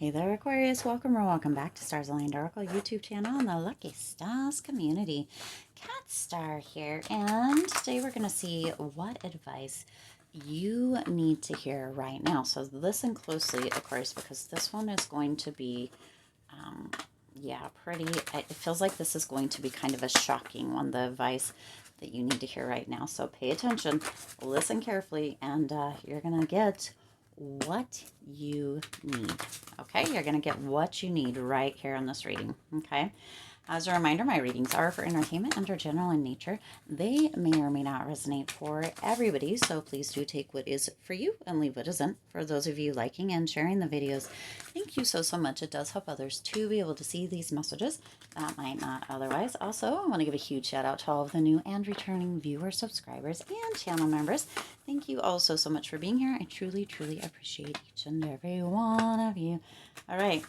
Hey there, Aquarius. Welcome or welcome back to Stars Aligned Oracle YouTube channel and the Lucky Stars community. Cat Star here, and today we're going to see what advice you need to hear right now. So listen closely, Aquarius, because this one is going to be, pretty. It feels like this is going to be kind of a shocking one, the advice that you need to hear right now. So pay attention, listen carefully, and you're going to get what you need. Okay, you're going to get what you need right here in this reading. Okay, as a reminder, my readings are for entertainment and are general in nature. They may or may not resonate for everybody, so please do take what is for you and leave what isn't. For those of you liking and sharing the videos, thank you so much. It does help others to be able to see these messages that might not otherwise. Also, I want to give a huge shout out to all of the new and returning viewers, subscribers, and channel members. Thank you all so much for being here. I truly, truly appreciate each and every one of you. All right.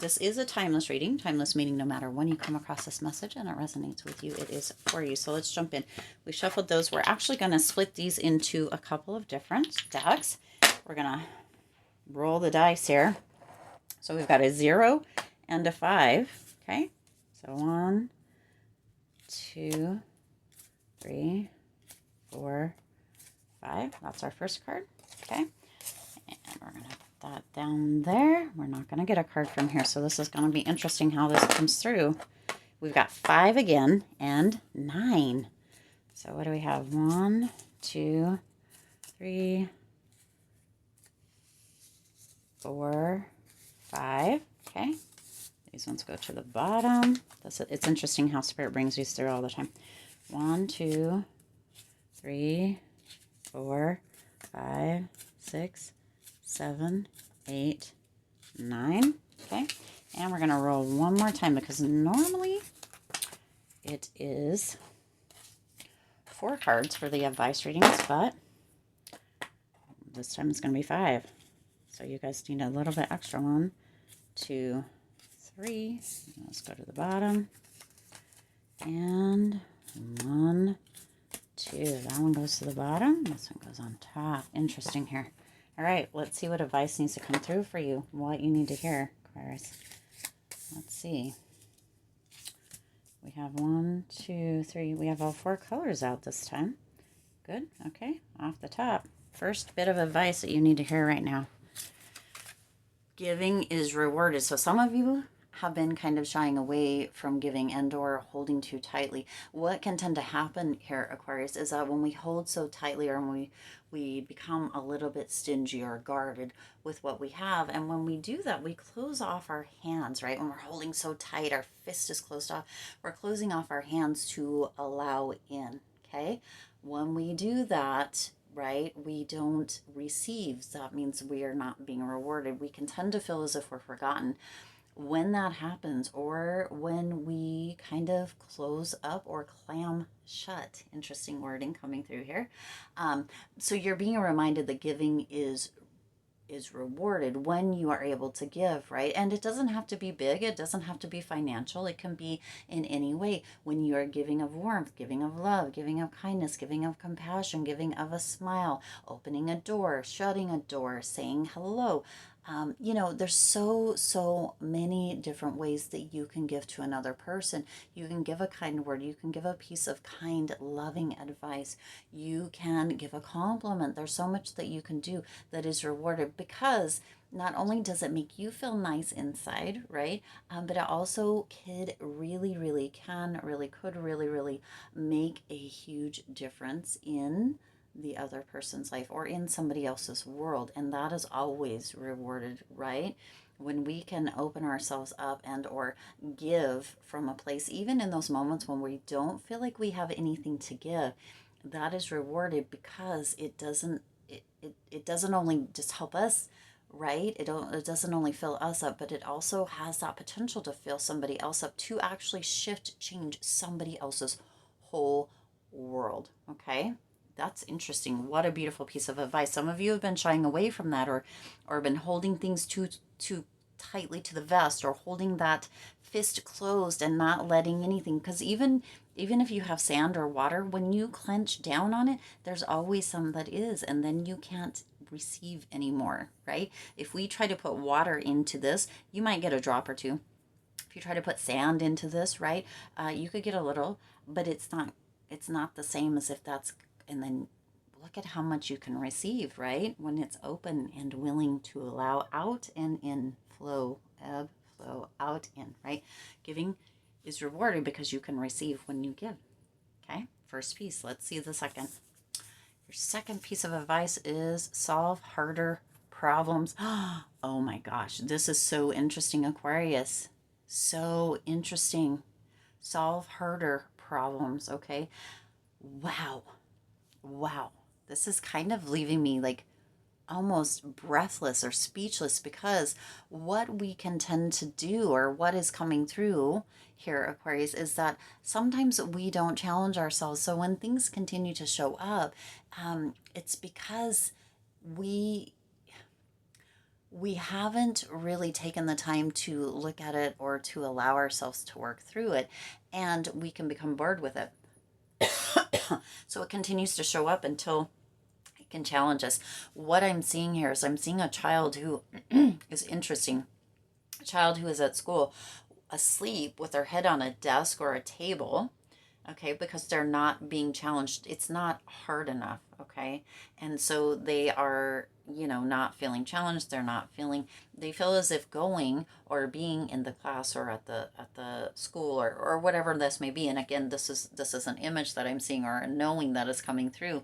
This is a timeless reading. Timeless meaning no matter when you come across this message and it resonates with you, it is for you. So let's jump in. We shuffled those. We're actually going to split these into a couple of different decks. We're going to roll the dice here. So we've got a 0 and a 5. Okay. So 1, 2, 3, 4, 5. That's our first card. Okay. And we're going to put that down there. We're not going to get a card from here. So this is going to be interesting how this comes through. We've got 5 again and 9. So what do we have? 1, 2, 3, 4, 5. Okay. These ones go to the bottom. It's interesting how Spirit brings these through all the time. 1, 2, 3, 4, 5, 6, 7, 8, 9. Okay. And we're going to roll one more time because normally it is 4 cards for the advice readings, but this time it's going to be 5. So you guys need a little bit extra. 1, 2, 3. Let's go to the bottom. And 1, 2. That one goes to the bottom. This one goes on top. Interesting here. All right, let's see what advice needs to come through for you. What you need to hear, Aquarius. Let's see. We have 1, 2, 3. We have all 4 colors out this time. Good. Okay, off the top. First bit of advice that you need to hear right now. Giving is rewarded. So some of you have been kind of shying away from giving and or holding too tightly. What can tend to happen here, Aquarius, is that when we hold so tightly or when we become a little bit stingy or guarded with what we have, and when we do that, we close off our hands, right? When we're holding so tight, our fist is closed off, we're closing off our hands to allow in, okay? When we do that, right, we don't receive. So that means we are not being rewarded. We can tend to feel as if we're forgotten when that happens, or when we kind of close up or clam shut. Interesting wording coming through here. So you're being reminded that giving is rewarded when you are able to give, right? And it doesn't have to be big. It doesn't have to be financial. It can be in any way. When you are giving of warmth, giving of love, giving of kindness, giving of compassion, giving of a smile, opening a door, shutting a door, saying hello. There's so many different ways that you can give to another person. You can give a kind word. You can give a piece of kind, loving advice. You can give a compliment. There's so much that you can do that is rewarded, because not only does it make you feel nice inside, right? But it also could really make a huge difference in the other person's life or in somebody else's world. And that is always rewarded, right? When we can open ourselves up and or give from a place, even in those moments when we don't feel like we have anything to give, that is rewarded, because it doesn't only just help us, right? It doesn't only fill us up, but it also has that potential to fill somebody else up, to actually change somebody else's whole world. Okay. That's interesting. What a beautiful piece of advice. Some of you have been shying away from that, or been holding things too tightly to the vest, or holding that fist closed and not letting anything, because even if you have sand or water, when you clench down on it, there's always some that is, and then you can't receive anymore, right? If we try to put water into this, you might get a drop or two. If you try to put sand into this, right, you could get a little, but it's not the same as if that's, and then look at how much you can receive, right? When it's open and willing to allow out and in, flow, ebb, flow, out, in, right? Giving is rewarded because you can receive when you give. Okay, first piece. Let's see the second. Your second piece of advice is solve harder problems. Oh my gosh, this is so interesting, Aquarius. So interesting. Solve harder problems, okay? Wow. Wow. This is kind of leaving me like almost breathless or speechless, because what we can tend to do, or what is coming through here, Aquarius, is that sometimes we don't challenge ourselves. So when things continue to show up, it's because we we haven't really taken the time to look at it or to allow ourselves to work through it, and we can become bored with it. So it continues to show up until it can challenge us. What I'm seeing here is I'm seeing a child who is interesting. A child who is at school asleep with their head on a desk or a table, okay, because they're not being challenged. It's not hard enough, okay? And so they are, not feeling challenged. They feel as if going or being in the class or at the school, or whatever this may be. And again, this is an image that I'm seeing, or a knowing that is coming through,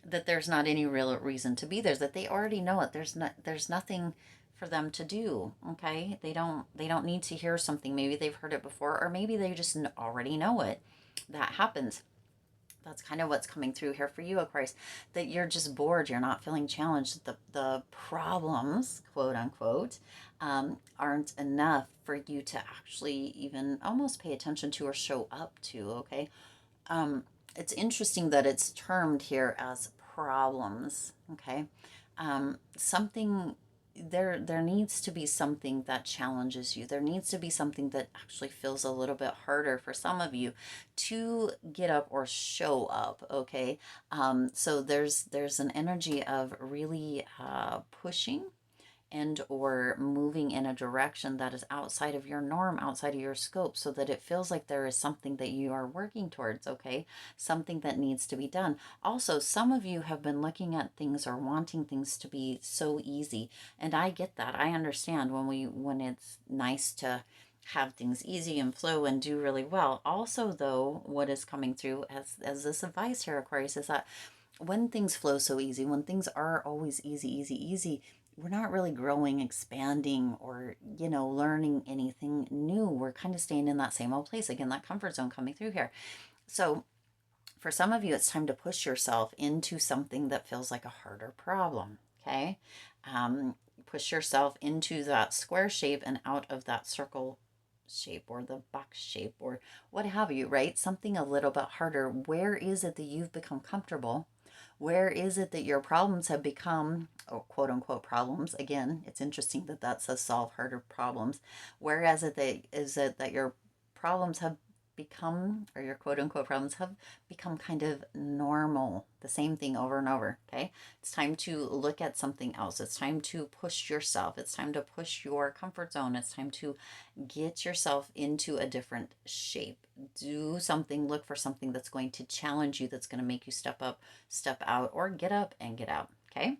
that there's not any real reason to be there, that they already know it. There's nothing for them to do, okay? They don't need to hear something. Maybe they've heard it before, or maybe they just already know it. That happens. That's kind of what's coming through here for you, Aquarius, that you're just bored, you're not feeling challenged, the problems, quote unquote, aren't enough for you to actually even almost pay attention to or show up to, okay? It's interesting that it's termed here as problems, okay? Something there needs to be something that challenges you. There needs to be something that actually feels a little bit harder for some of you to get up or show up, okay? So there's an energy of really pushing and or moving in a direction that is outside of your norm, outside of your scope, so that it feels like there is something that you are working towards, okay? Something that needs to be done. Also, some of you have been looking at things or wanting things to be so easy, and I get that. I understand when it's nice to have things easy and flow and do really well. Also, though, what is coming through as this advice here, Aquarius, is that when things flow so easy, when things are always easy, easy, easy, we're not really growing, expanding, or, learning anything new. We're kind of staying in that same old place. Again, that comfort zone coming through here. So for some of you, it's time to push yourself into something that feels like a harder problem, okay? Push yourself into that square shape and out of that circle shape or the box shape or what have you, right? Something a little bit harder. Where is it that you've become comfortable? Where is it that your problems have become, or quote unquote problems? Again, it's interesting that that says solve harder problems. Whereas is it that your problems have become, or your quote unquote problems have become kind of normal, the same thing over and over, okay? It's time to look at something else. It's time to push yourself. It's time to push your comfort zone. It's time to get yourself into a different shape. Do something, look for something that's going to challenge you, that's going to make you step up, step out, or get up and get out, okay?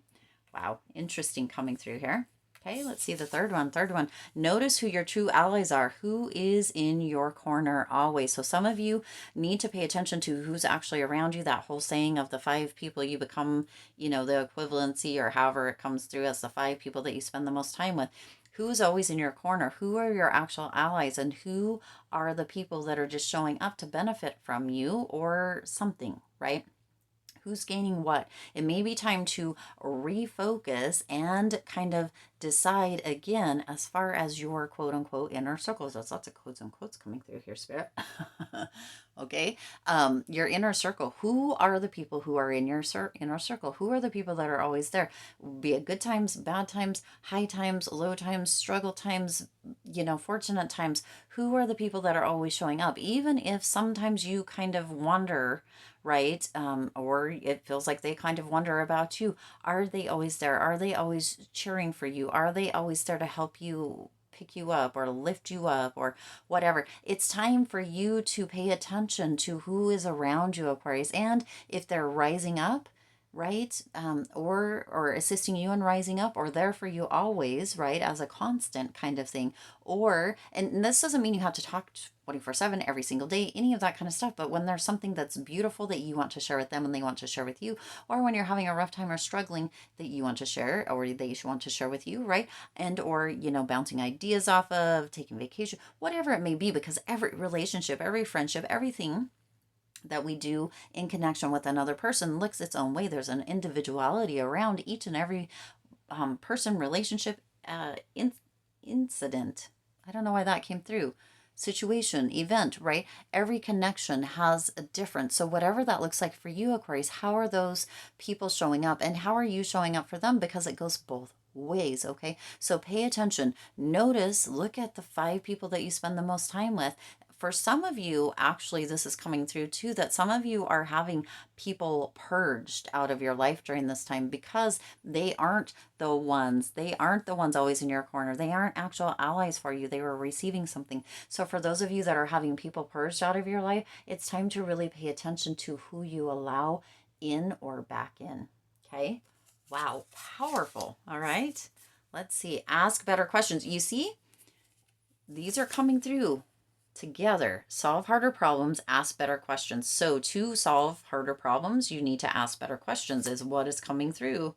Wow, interesting coming through here. Okay, let's see the third one. Third one, notice who your true allies are. Who is in your corner always? So some of you need to pay attention to who's actually around you. That whole saying of the 5 people you become, the equivalency, or however it comes through as the 5 people that you spend the most time with. Who's always in your corner? Who are your actual allies? And who are the people that are just showing up to benefit from you or something, right? Who's gaining what? It may be time to refocus and kind of decide again as far as your quote unquote inner circles. There's lots of quotes and quotes coming through here, Spirit. Okay. Your inner circle. Who are the people who are in your inner circle? Who are the people that are always there? Be it good times, bad times, high times, low times, struggle times, fortunate times, who are the people that are always showing up? Even if sometimes you kind of wonder, right? Or it feels like they kind of wonder about you. Are they always there? Are they always cheering for you? Are they always there to help you, pick you up or lift you up or whatever? It's time for you to pay attention to who is around you, Aquarius, and if they're rising up, right? Or assisting you in rising up, or there for you always, right? As a constant kind of thing. Or, and this doesn't mean you have to talk 24/7 every single day, any of that kind of stuff. But when there's something that's beautiful that you want to share with them and they want to share with you, or when you're having a rough time or struggling that you want to share, or they want to share with you, right? And, or, bouncing ideas off of, taking vacation, whatever it may be, because every relationship, every friendship, everything that we do in connection with another person looks its own way. There's an individuality around each and every person, relationship, incident. I don't know why that came through. Situation, event, right? Every connection has a difference. So, whatever that looks like for you, Aquarius, how are those people showing up and how are you showing up for them? Because it goes both ways, okay? So, pay attention. Notice, look at the 5 people that you spend the most time with. For some of you, actually, this is coming through too, that some of you are having people purged out of your life during this time because they aren't the ones always in your corner. They aren't actual allies for you. They were receiving something. So for those of you that are having people purged out of your life, it's time to really pay attention to who you allow in or back in. Okay? Wow, powerful. All right. Let's see. Ask better questions. You see, these are coming through together. Solve harder problems, ask better questions. So to solve harder problems, you need to ask better questions, is what is coming through.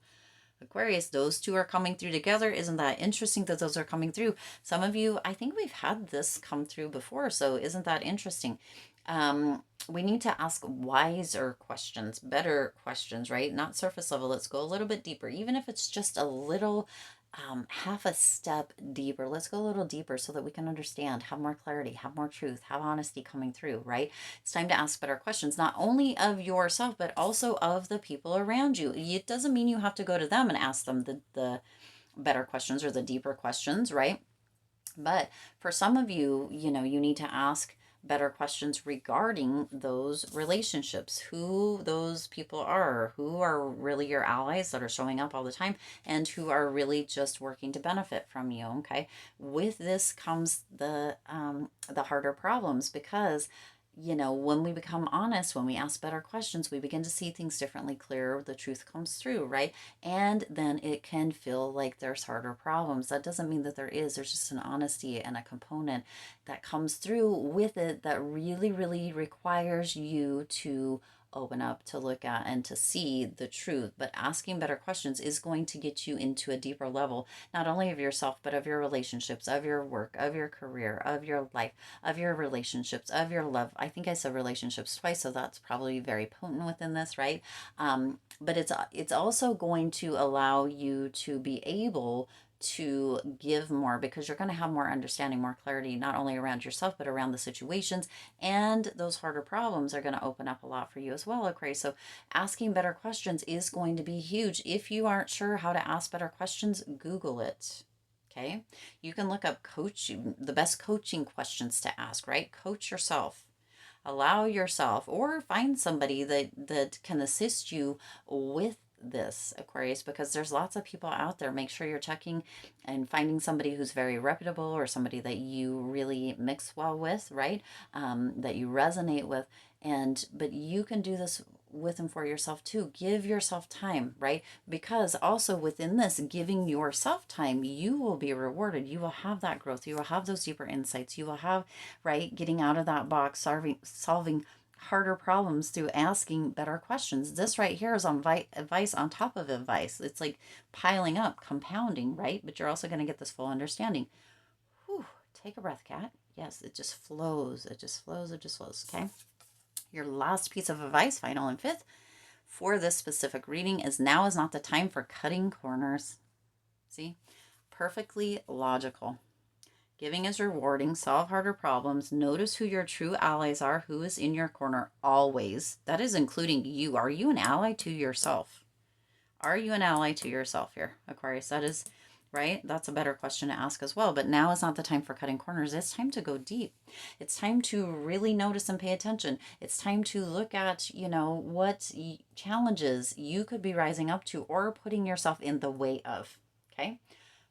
Aquarius, those two are coming through together. Isn't that interesting that those are coming through? Some of you, I think we've had this come through before, so isn't that interesting? We need to ask wiser questions, better questions, right? Not surface level. Let's go a little bit deeper, even if it's just a little half a step deeper. Let's go a little deeper so that we can understand, have more clarity, have more truth, have honesty coming through, right? It's time to ask better questions, not only of yourself, but also of the people around you. It doesn't mean you have to go to them and ask them the better questions or the deeper questions, right? But for some of you, you need to ask better questions regarding those relationships, who those people are, who are really your allies that are showing up all the time, and who are really just working to benefit from you. Okay, with this comes the harder problems, because when we become honest, when we ask better questions, we begin to see things differently, clearer, the truth comes through, right? And then it can feel like there's harder problems. That doesn't mean that there's just an honesty and a component that comes through with it that really, really requires you to open up, to look at, and to see the truth. But asking better questions is going to get you into a deeper level, not only of yourself, but of your relationships, of your work, of your career, of your life, of your relationships, of your love. I think I said relationships twice, so that's probably very potent within this, right? But it's also going to allow you to be able to give more, because you're going to have more understanding, more clarity, not only around yourself, but around the situations, and those harder problems are going to open up a lot for you as well, okay? So asking better questions is going to be huge. If you aren't sure how to ask better questions, Google it. Okay, you can look up the best coaching questions to ask, right? Coach yourself. Allow yourself, or find somebody that can assist you with this, Aquarius, because there's lots of people out there. Make sure you're checking and finding somebody who's very reputable, or somebody that you really mix well with, right? That you resonate with. But you can do this with and for yourself too. Give yourself time, right? Because also within this, giving yourself time, you will be rewarded. You will have that growth. You will have those deeper insights. You will have, right, getting out of that box, solving harder problems through asking better questions. This right here is on advice on top of advice. It's like piling up, compounding, right? But you're also going to get this full understanding. Whew, take a breath, cat. Yes, it just flows. It just flows. It just flows. Okay. Your last piece of advice, final and fifth, for this specific reading is now is not the time for cutting corners. See? Perfectly logical. Giving is rewarding. Solve harder problems. Notice who your true allies are, who is in your corner always. That is including you. Are you an ally to yourself? Are you an ally to yourself here, Aquarius? That is right? That's a better question to ask as well. But now is not the time for cutting corners. It's time to go deep. It's time to really notice and pay attention. It's time to look at, what challenges you could be rising up to or putting yourself in the way of. Okay.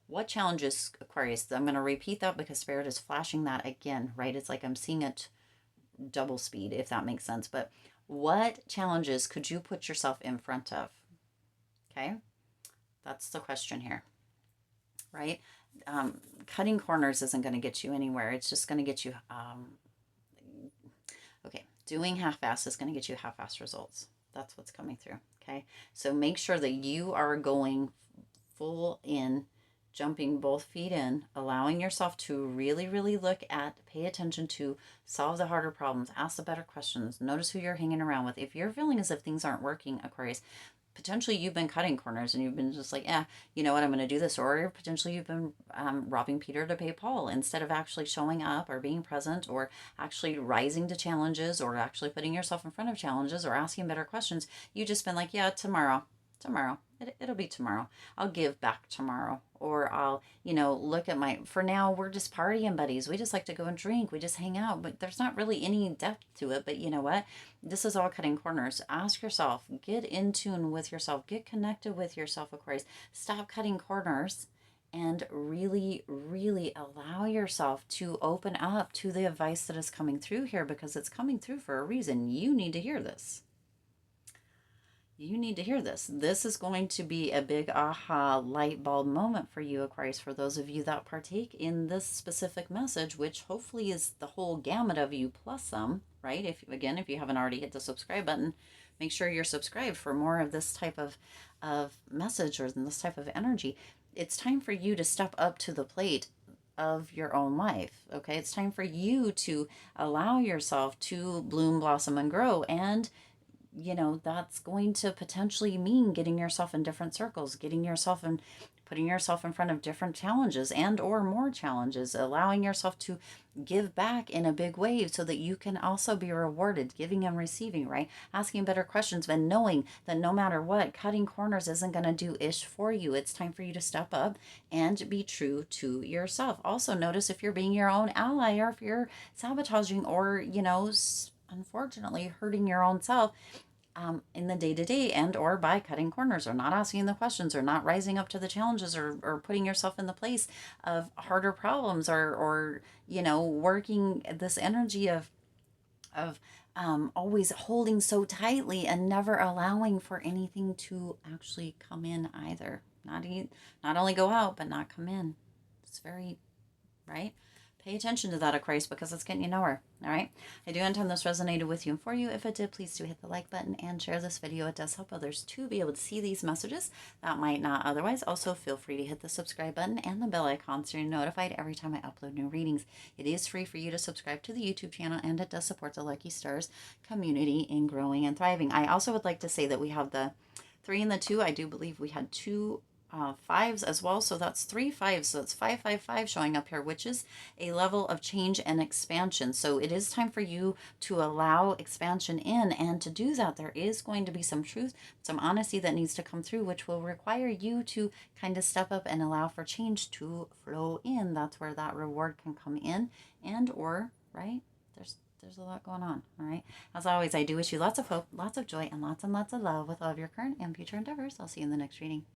What challenges, Aquarius? I'm going to repeat that because Spirit is flashing that again, right? It's like I'm seeing it double speed, if that makes sense. But what challenges could you put yourself in front of? Okay. That's the question here, right? Cutting corners isn't going to get you anywhere. It's just going to get you, okay, doing half-ass is going to get you half-ass results. That's what's coming through, okay? So make sure that you are going full in, jumping both feet in, allowing yourself to really, really look at, pay attention to, solve the harder problems, ask the better questions, notice who you're hanging around with. If you're feeling as if things aren't working, Aquarius, potentially you've been cutting corners and you've been just like, you know what, I'm going to do this. Or potentially you've been robbing Peter to pay Paul instead of actually showing up or being present or actually rising to challenges or actually putting yourself in front of challenges or asking better questions. You've just been like, yeah, tomorrow. It'll be tomorrow. I'll give back tomorrow. Or I'll, look at for now, we're just partying buddies. We just like to go and drink. We just hang out. But there's not really any depth to it. But you know what? This is all cutting corners. Ask yourself, get in tune with yourself, get connected with yourself, Aquarius. Stop cutting corners and really, really allow yourself to open up to the advice that is coming through here because it's coming through for a reason. You need to hear this. You need to hear this. This is going to be a big aha light bulb moment for you, Aquarius, for those of you that partake in this specific message, which hopefully is the whole gamut of you plus some, right? If you haven't already hit the subscribe button, make sure you're subscribed for more of this type of message or this type of energy. It's time for you to step up to the plate of your own life. Okay. It's time for you to allow yourself to bloom, blossom, and grow. And that's going to potentially mean getting yourself in different circles, getting yourself and putting yourself in front of different challenges and or more challenges, allowing yourself to give back in a big way so that you can also be rewarded, giving and receiving, right? Asking better questions, but knowing that no matter what, cutting corners isn't going to do ish for you. It's time for you to step up and be true to yourself. Also, notice if you're being your own ally or if you're sabotaging or, unfortunately hurting your own self in the day-to-day and or by cutting corners or not asking the questions or not rising up to the challenges or putting yourself in the place of harder problems or working this energy of always holding so tightly and never allowing for anything to actually come in either. Not only go out but not come in. It's very right. Pay attention to that, Aquarius, because it's getting you nowhere. All right. I do intend this resonated with you and for you. If it did, please do hit the like button and share this video. It does help others to be able to see these messages that might not otherwise. Also, feel free to hit the subscribe button and the bell icon so you're notified every time I upload new readings. It is free for you to subscribe to the YouTube channel and it does support the Lucky Stars community in growing and thriving. I also would like to say that we have the 3 and the 2. I do believe we had 2 5s as well, so that's 3 5s, so it's 555 showing up here, which is a level of change and expansion. So it is time for you to allow expansion in, and to do that there is going to be some truth, some honesty that needs to come through, which will require you to kind of step up and allow for change to flow in. That's where that reward can come in and or right there's a lot going on. All right. As always, I do wish you lots of hope, lots of joy, and lots of love with all of your current and future endeavors. I'll see you in the next reading.